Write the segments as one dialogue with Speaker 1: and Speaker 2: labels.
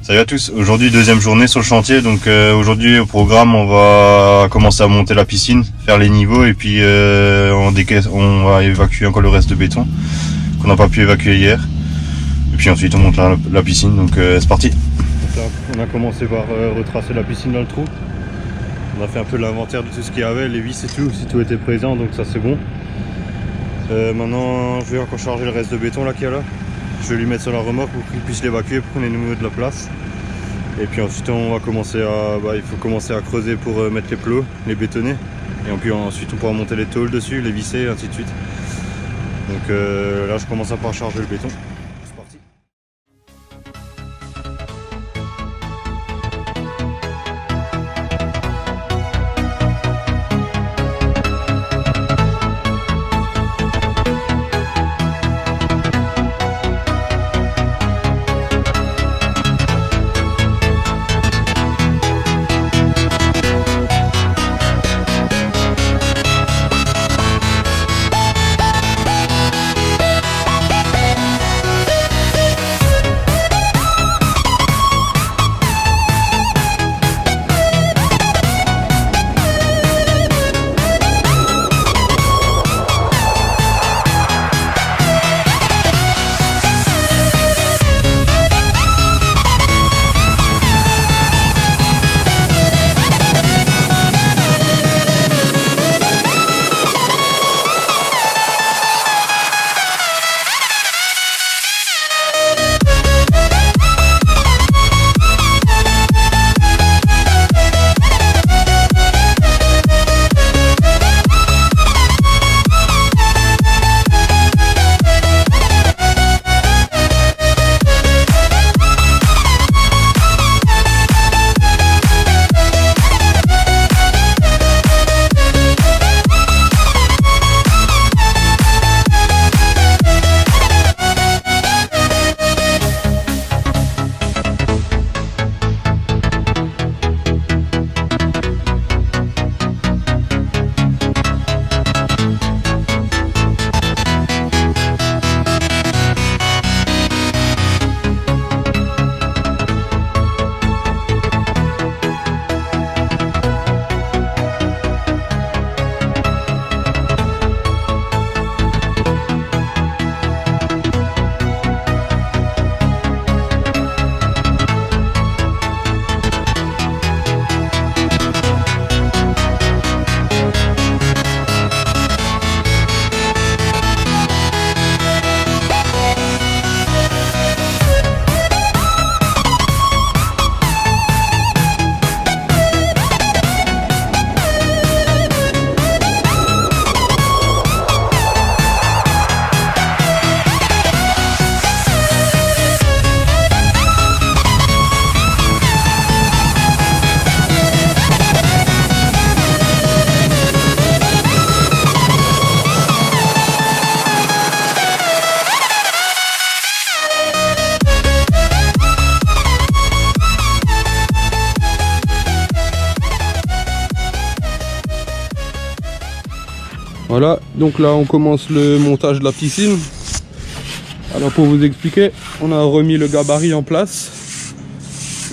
Speaker 1: Salut à tous, aujourd'hui deuxième journée sur le chantier, donc aujourd'hui au programme on va commencer à monter la piscine, faire les niveaux et puis on va évacuer encore le reste de béton qu'on n'a pas pu évacuer hier. Et puis ensuite on monte la piscine, donc c'est parti. Donc là, on a commencé par retracer la piscine dans le trou. On a fait un peu l'inventaire de tout ce qu'il y avait, les vis et tout, si tout était présent, donc ça c'est bon. Maintenant je vais encore charger le reste de béton là qu'il y a là. Je vais lui mettre sur la remorque pour qu'il puisse l'évacuer pour qu'on ait de la place. Et puis ensuite on va commencer il faut commencer à creuser pour mettre les plots, les bétonner. Et puis ensuite on pourra monter les tôles dessus, les visser et ainsi de suite. Donc là je commence à pouvoir charger le béton. C'est parti.
Speaker 2: Voilà, donc là on commence le montage de la piscine. Alors pour vous expliquer, on a remis le gabarit en place.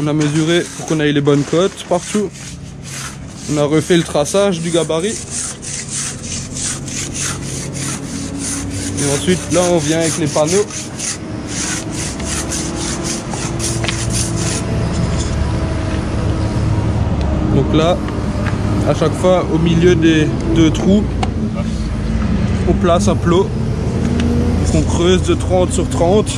Speaker 2: On a mesuré pour qu'on ait les bonnes cotes partout. On a refait le traçage du gabarit. Et ensuite là on vient avec les panneaux. Donc là, à chaque fois au milieu des deux trous, on place un plot qu'on creuse de 30 sur 30,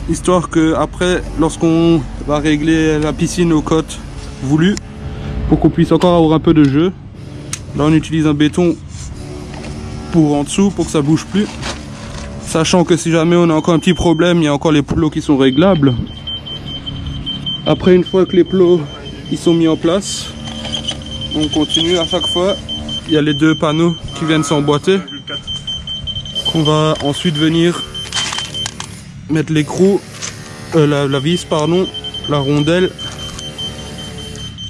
Speaker 2: histoire que après, lorsqu'on va régler la piscine aux cotes voulues, pour qu'on puisse encore avoir un peu de jeu, là on utilise un béton pour en dessous pour que ça bouge plus, sachant que si jamais on a encore un petit problème, il y a encore les plots qui sont réglables. Après, une fois que les plots ils sont mis en place, on continue à chaque fois. Il y a les deux panneaux qui viennent s'emboîter. On va ensuite venir mettre l'écrou, la vis pardon, la rondelle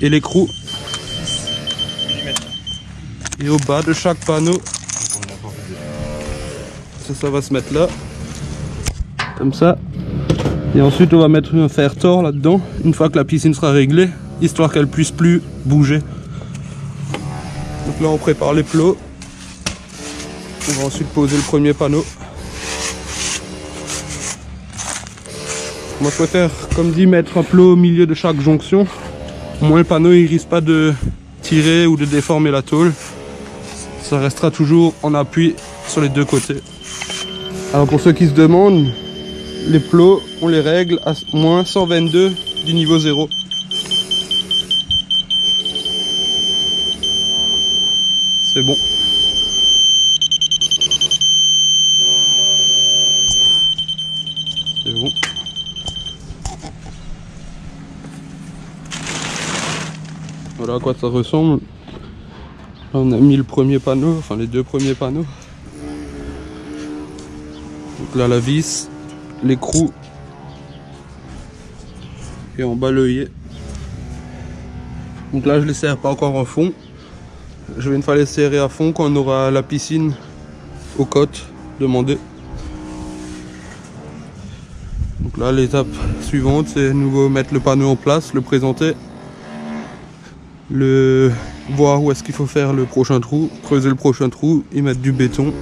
Speaker 2: et l'écrou. Et au bas de chaque panneau, ça va se mettre là, comme ça. Et ensuite on va mettre un fer tort là-dedans, une fois que la piscine sera réglée, histoire qu'elle puisse plus bouger. Donc là on prépare les plots. On va ensuite poser le premier panneau. Moi je préfère, comme dit, mettre un plot au milieu de chaque jonction. Au moins le panneau il risque pas de tirer ou de déformer la tôle. Ça restera toujours en appui sur les deux côtés. Alors pour ceux qui se demandent, les plots on les règle à moins 122 du niveau 0. C'est bon. C'est bon. Voilà à quoi ça ressemble. Là on a mis le premier panneau, enfin les deux premiers panneaux. Donc là la vis, l'écrou et en bas l'œillet. Donc là je les serre pas encore en fond. Je vais une fois les serrer à fond quand on aura la piscine aux côtes demandées. Donc là l'étape suivante c'est nouveau mettre le panneau en place, le présenter, voir où est-ce qu'il faut faire le prochain trou, creuser le prochain trou, y mettre du béton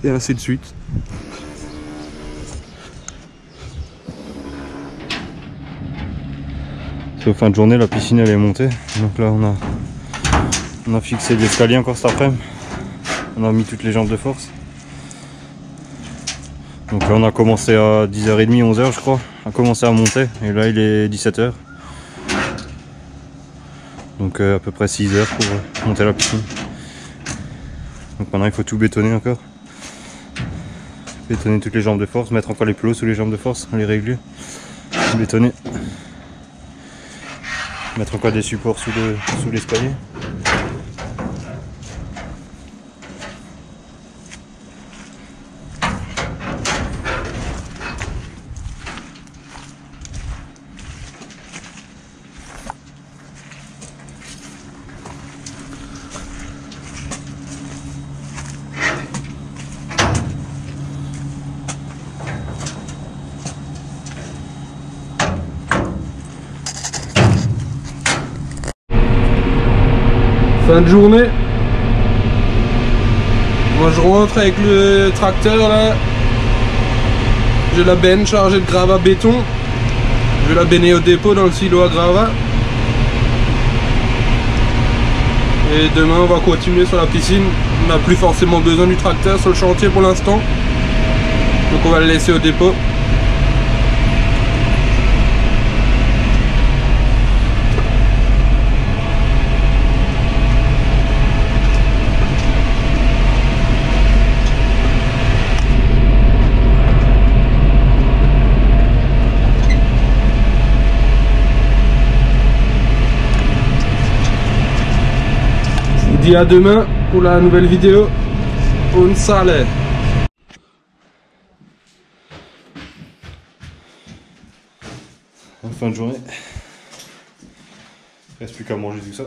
Speaker 2: et ainsi de suite.
Speaker 1: C'est aux fin de journée, la piscine elle est montée. Donc là on a fixé l'escalier encore cet après-midi. On a mis toutes les jambes de force. Donc là on a commencé à 10h30, 11h je crois, à commencer à monter. Et là il est 17h. Donc à peu près 6 heures pour monter la piscine. Donc maintenant il faut tout bétonner encore. Bétonner toutes les jambes de force, mettre encore les plots sous les jambes de force, les régler, bétonner. Mettre encore des supports sous l'escalier.
Speaker 2: Fin de journée. Moi je rentre avec le tracteur là. J'ai la benne chargée de gravat béton. Je vais la benner au dépôt dans le silo à gravat. Et demain on va continuer sur la piscine. On n'a plus forcément besoin du tracteur sur le chantier pour l'instant. Donc on va le laisser au dépôt. Je vous dis à demain pour la nouvelle vidéo. Un sale.
Speaker 1: En fin de journée. Il ne reste plus qu'à manger tout ça.